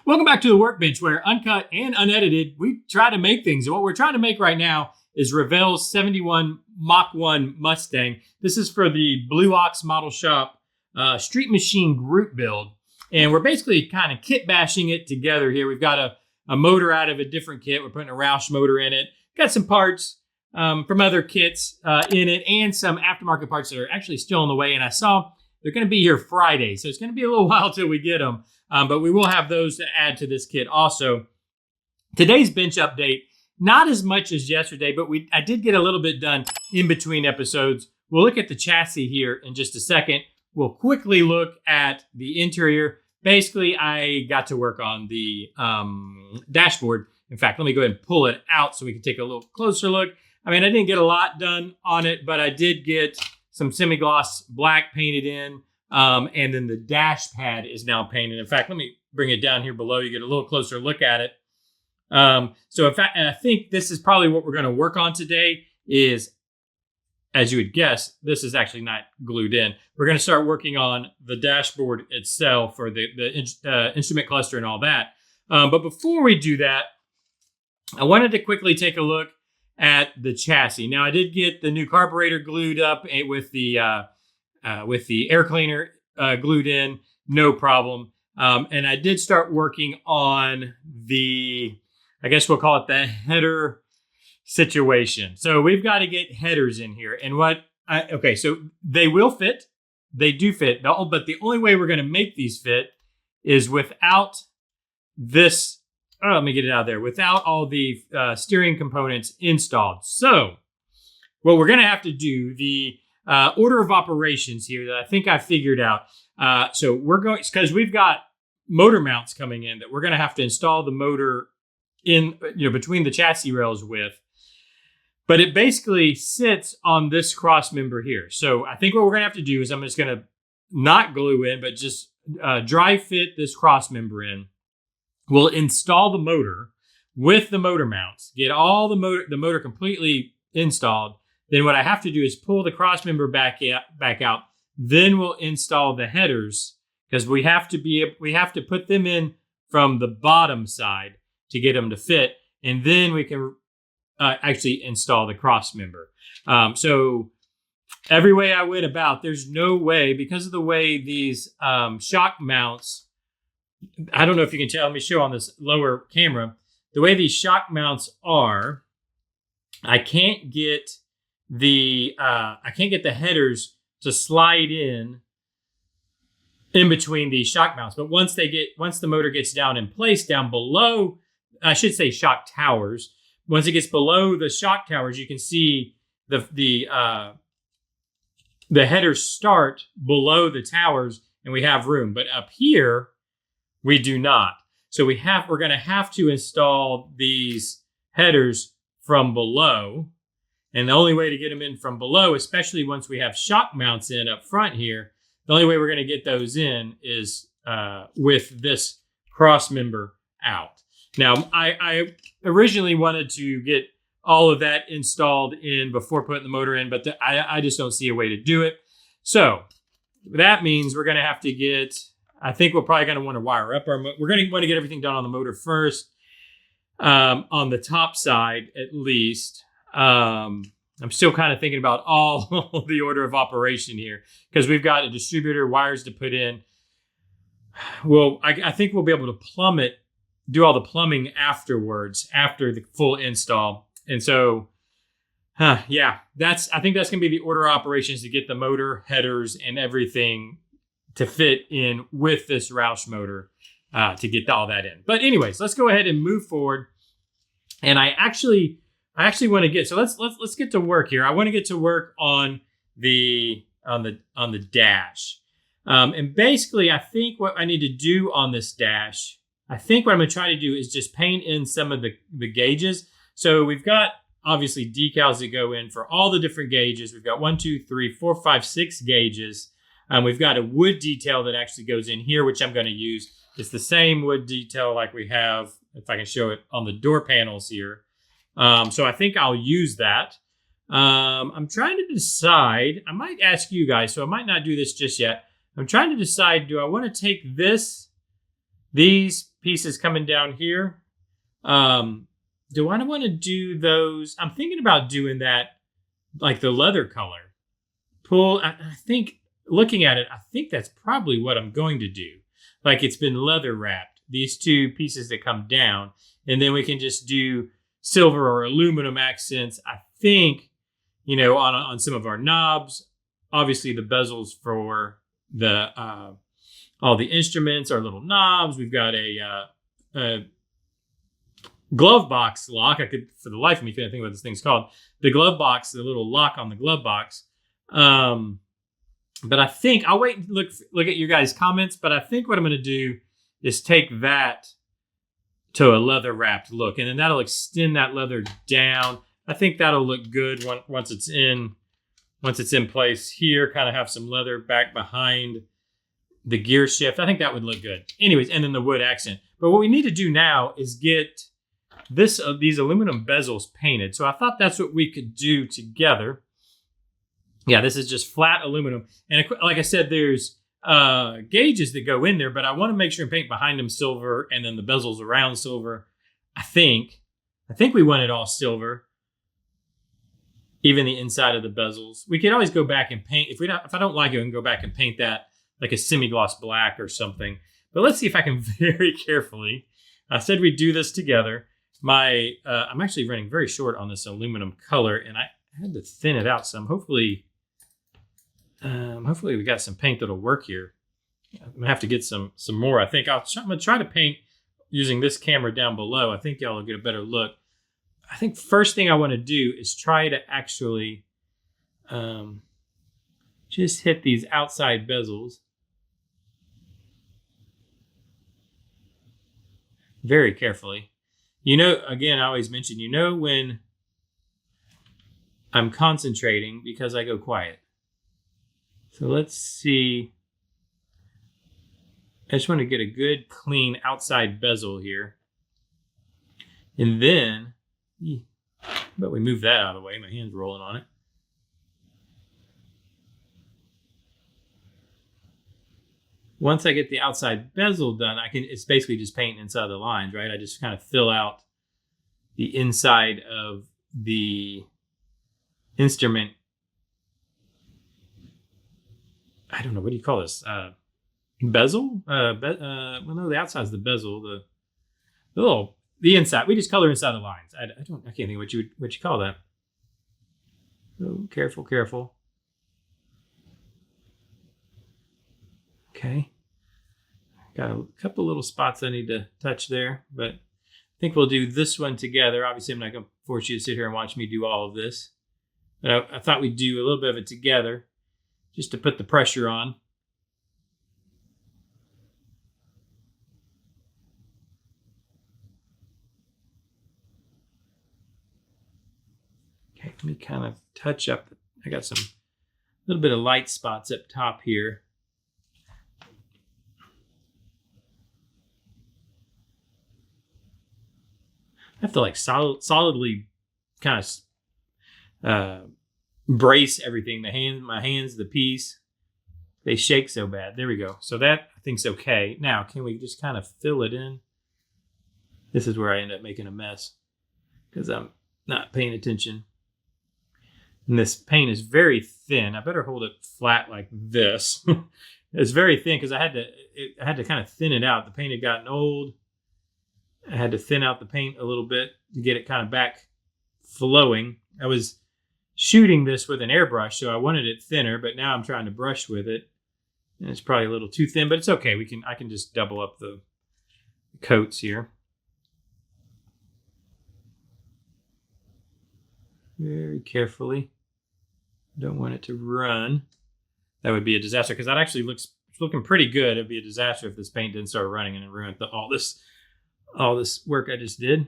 Welcome back to the Workbench, where uncut and unedited, we try to make things. And what we're trying to make right now is Revell's 71 Mach 1 Mustang. This is for the Blue Ox Model Shop Street Machine group build. And we're basically kind of kit bashing it together here. We've got a motor out of a different kit. We're putting a Roush motor in it. Got some parts from other kits in it, and some aftermarket parts that are actually still on the way. And I saw they're going to be here Friday, so it's going to be a little while till we get them. But we will have those to add to this kit also. Today's bench update, not as much as yesterday, but I did get a little bit done in between episodes. We'll look at the chassis here in just a second. We'll quickly look at the interior. Basically, I got to work on the dashboard. In fact, let me go ahead and pull it out so we can take a little closer look. I mean, I didn't get a lot done on it, but I did get some semi-gloss black painted in. And then the dash pad is now painted. In fact, let me bring it down here below. You get a little closer look at it. So in fact, and I think this is probably what we're going to work on today is, as you would guess, this is actually not glued in. We're going to start working on the dashboard itself for the instrument cluster and all that. But before we do that, I wanted to quickly take a look at the chassis. Now, I did get the new carburetor glued up with the air cleaner glued in, no problem. And I did start working on the, I guess we'll call it the header situation. So we've got to get headers in here. And okay, so they will fit. They do fit. But the only way we're going to make these fit is without this. Oh, let me get it out of there. Without all the steering components installed. So what we're going to have to do, the order of operations here that I think I figured out. So we're going, because we've got motor mounts coming in that we're going to have to install the motor in, between the chassis rails with. But it basically sits on this cross member here. So I think what we're going to have to do is I'm just going to not glue in, but just dry fit this cross member in. We'll install the motor with the motor mounts, get all the motor completely installed. Then what I have to do is pull the cross member back out. Then we'll install the headers because we have to put them in from the bottom side to get them to fit, and then we can actually install the cross member. So every way I went about, there's no way, because of the way these shock mounts, I don't know if you can tell, let me show on this lower camera, the way these shock mounts are, I can't get the headers to slide in between these shock mounts. But once the motor gets down in place down below, I should say shock towers. Once it gets below the shock towers, you can see the headers start below the towers, and we have room. But up here, we do not. So we're going to have to install these headers from below. And the only way to get them in from below, especially once we have shock mounts in up front here, the only way we're going to get those in is with this cross member out. Now, I originally wanted to get all of that installed in before putting the motor in, but I just don't see a way to do it. So that means we're going to have to get, I think we're probably going to want to wire up our motor. We're going to want to get everything done on the motor first, on the top side at least. I'm still kind of thinking about all the order of operation here because we've got a distributor, wires to put in. Well, I think we'll be able to do all the plumbing afterwards, after the full install. And so, yeah, I think that's going to be the order of operations to get the motor, headers, and everything to fit in with this Roush motor to get all that in. But anyways, let's go ahead and move forward. And I actually want to get, so let's get to work here. I want to get to work on the dash. And basically, I think what I need to do on this dash, I think what I'm going to try to do is just paint in some of the gauges. So we've got obviously decals that go in for all the different gauges. We've got 1, 2, 3, 4, 5, 6 gauges. We've got a wood detail that actually goes in here, which I'm going to use. It's the same wood detail like we have, if I can show it, on the door panels here. So I think I'll use that. I'm trying to decide. I might ask you guys, so I might not do this just yet. I'm trying to decide, do I want to take these pieces coming down here. Do I want to do those? I'm thinking about doing that like the leather color. I think looking at it, I think that's probably what I'm going to do. Like it's been leather wrapped, these two pieces that come down, and then we can just do silver or aluminum accents. I think, on some of our knobs, obviously the bezels for the all the instruments, our little knobs. We've got a glove box lock. I could, for the life of me, can't think of what this thing's called. The glove box, the little lock on the glove box. But I think I'll wait and look at your guys' comments. But I think what I'm going to do is take that to a leather wrapped look, and then that'll extend that leather down. I think that'll look good once it's in place here. Kind of have some leather back behind the gear shift. I think that would look good. Anyways, and then the wood accent. But what we need to do now is get these aluminum bezels painted. So I thought that's what we could do together. Yeah, this is just flat aluminum. And like I said, there's gauges that go in there, but I want to make sure and paint behind them silver and then the bezels around silver. I think we want it all silver. Even the inside of the bezels. We could always go back and paint. If I don't like it, we can go back and paint that like a semi-gloss black or something. But let's see if I can very carefully. I said we'd do this together. I'm actually running very short on this aluminum color, and I had to thin it out some. Hopefully we got some paint that'll work here. I'm gonna have to get some more. I think I'm gonna try to paint using this camera down below. I think y'all will get a better look. I think first thing I want to do is try to actually just hit these outside bezels very carefully. Again, I always mention, when I'm concentrating because I go quiet. So let's see. I just want to get a good, clean outside bezel here. And then, but we move that out of the way. My hand's rolling on it. Once I get the outside bezel done, it's basically just painting inside the lines, right? I just kind of fill out the inside of the instrument. I don't know, what do you call this? Bezel? Well, no, the outside's the bezel. The inside. We just color inside the lines. I can't think what you call that. Oh, careful. Okay. Got a couple little spots I need to touch there, but I think we'll do this one together. Obviously, I'm not going to force you to sit here and watch me do all of this. But I thought we'd do a little bit of it together just to put the pressure on. Okay, let me kind of touch up. I got some little bit of light spots up top here. I have to like solidly kind of brace everything. My hands, the piece, they shake so bad. There we go. So that I think's okay. Now, can we just kind of fill it in? This is where I end up making a mess because I'm not paying attention. And this paint is very thin. I better hold it flat like this. It's very thin because I had to kind of thin it out. The paint had gotten old. I had to thin out the paint a little bit to get it kind of back flowing. I was shooting this with an airbrush, so I wanted it thinner, but now I'm trying to brush with it. And it's probably a little too thin, but it's okay. I can just double up the coats here. Very carefully. Don't want it to run. That would be a disaster because that actually looks looking pretty good. It'd be a disaster if this paint didn't start running and it ruined all this work I just did.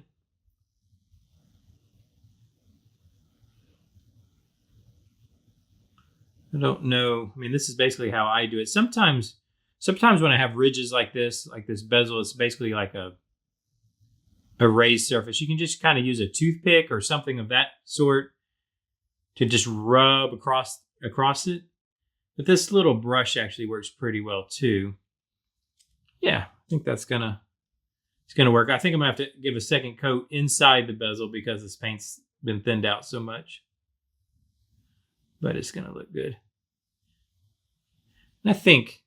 I don't know. I mean, this is basically how I do it. Sometimes when I have ridges like this bezel, it's basically like a raised surface. You can just kind of use a toothpick or something of that sort to just rub across it. But this little brush actually works pretty well too. Yeah, I think that's gonna it's going to work. I think I'm going to have to give a second coat inside the bezel because this paint's been thinned out so much. But it's going to look good. And I think,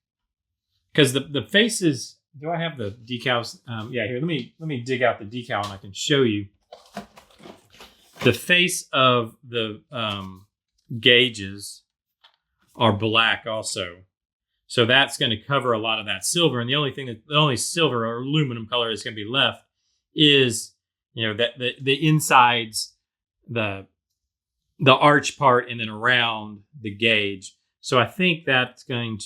because the faces, do I have the decals? Yeah, here, let me dig out the decal and I can show you. The face of the gauges are black also. So that's going to cover a lot of that silver. And the only silver or aluminum color that's going to be left is, that the insides, the arch part, and then around the gauge. So I think that's I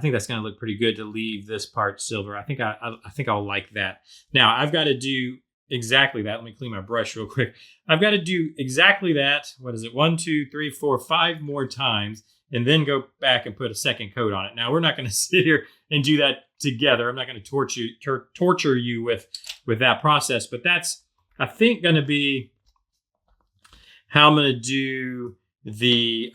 think that's going to look pretty good to leave this part silver. I think I'll like that. Now I've got to do exactly that. Let me clean my brush real quick. I've got to do exactly that. What is it? 1, 2, 3, 4, 5 more times, and then go back and put a second coat on it. Now we're not going to sit here and do that together. I'm not going to torture you with that process, but that's, I think, going to be how I'm going to do the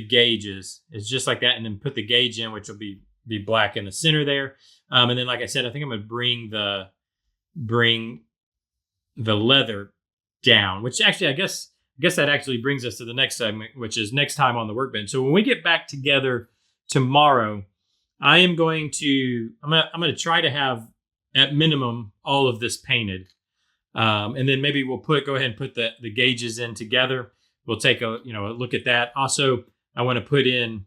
gauges. It's just like that, and then put the gauge in, which will be black in the center there. And then, like I said, I think I'm going to bring the leather down, which actually, I guess that actually brings us to the next segment, which is next time on the workbench. So when we get back together tomorrow, I'm going to try to have at minimum all of this painted. And then maybe we'll go ahead and put the gauges in together. We'll take a look at that. Also, I want to put in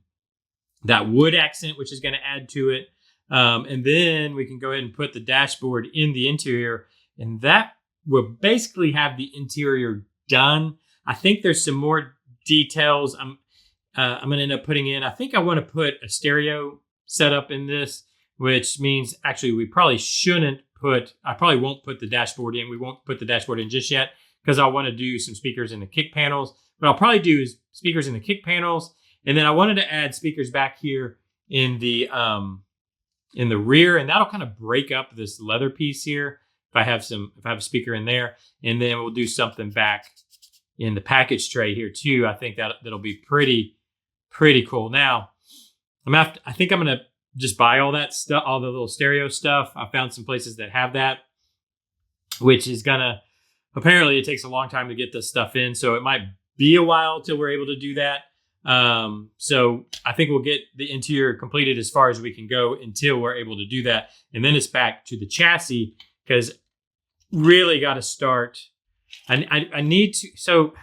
that wood accent, which is going to add to it. And then we can go ahead and put the dashboard in the interior, and that will basically have the interior done. I think there's some more details I'm going to end up putting in. I think I want to put a stereo setup in this, which means actually we probably I probably won't put the dashboard in. We won't put the dashboard in just yet because I want to do some speakers in the kick panels. What I'll probably do is speakers in the kick panels, and then I wanted to add speakers back here in the rear, and that'll kind of break up this leather piece here. If I have a speaker in there, and then we'll do something back in the package tray here too. I think that'll be pretty cool. Now, I think I'm gonna just buy all that stuff, all the little stereo stuff. I found some places that have that, which is apparently it takes a long time to get this stuff in, so it might be a while till we're able to do that. So I think we'll get the interior completed as far as we can go until we're able to do that. And then it's back to the chassis, because really got to start. I need to, so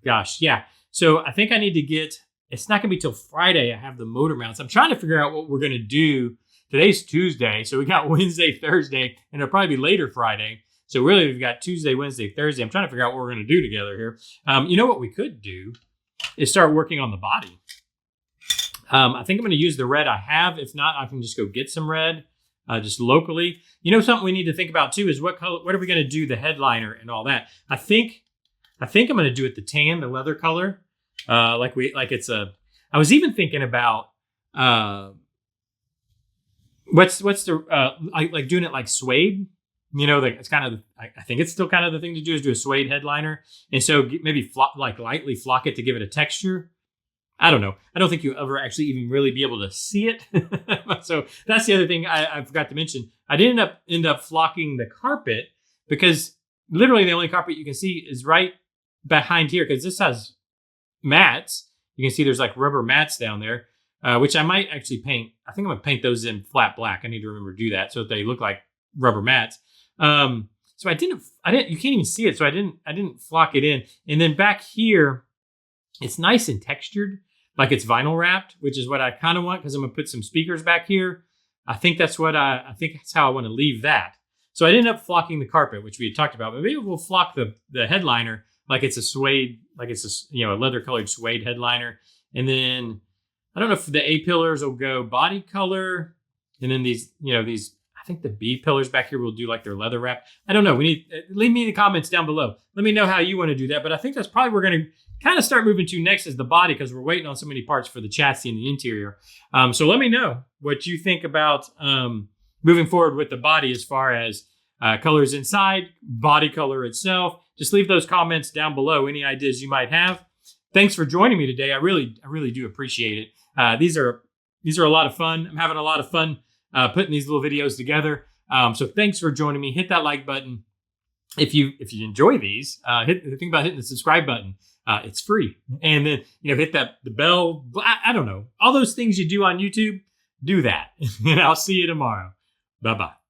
I think I need to get, it's not gonna be till Friday I have the motor mounts. I'm trying to figure out what we're gonna do. Today's Tuesday, so we got Wednesday, Thursday, and it'll probably be later Friday. So really we've got Tuesday, Wednesday, Thursday. I'm trying to figure out what we're gonna do together here. What we could do is start working on the body. I think I'm going to use the red I have. If not, I can just go get some red, just locally. Something we need to think about too is what color. What are we going to do the headliner and all that? I think I'm going to do it the tan, the leather color, it's a. I was even thinking about what's the like doing it like suede. It's kind of, I think it's still kind of the thing to do is do a suede headliner. And so maybe lightly flock it to give it a texture. I don't know. I don't think you'll ever actually even really be able to see it. So that's the other thing I forgot to mention. I didn't end up flocking the carpet because literally the only carpet you can see is right behind here, because this has mats. You can see there's like rubber mats down there, which I might actually paint. I think I'm going to paint those in flat black. I need to remember to do that so that they look like rubber mats. So I didn't, you can't even see it. So I didn't flock it in. And then back here, it's nice and textured, like it's vinyl wrapped, which is what I kind of want, because I'm going to put some speakers back here. I think that's how I want to leave that. So I ended up flocking the carpet, which we had talked about, but maybe we'll flock the headliner like it's a suede, like it's a leather colored suede headliner. And then I don't know if the A pillars will go body color. And then these, I think the B pillars back here will do like their leather wrap. I don't know. Leave me the comments down below. Let me know how you want to do that. But I think that's probably what we're going to kind of start moving to next is the body, because we're waiting on so many parts for the chassis and the interior. So let me know what you think about moving forward with the body as far as colors inside, body color itself. Just leave those comments down below, any ideas you might have. Thanks for joining me today. I really do appreciate it. These are These are a lot of fun. I'm having a lot of fun putting these little videos together. So thanks for joining me. Hit that like button. If you enjoy these, think about hitting the subscribe button. It's free. And then, hit the bell. I don't know. All those things you do on YouTube, do that. And I'll see you tomorrow. Bye-bye.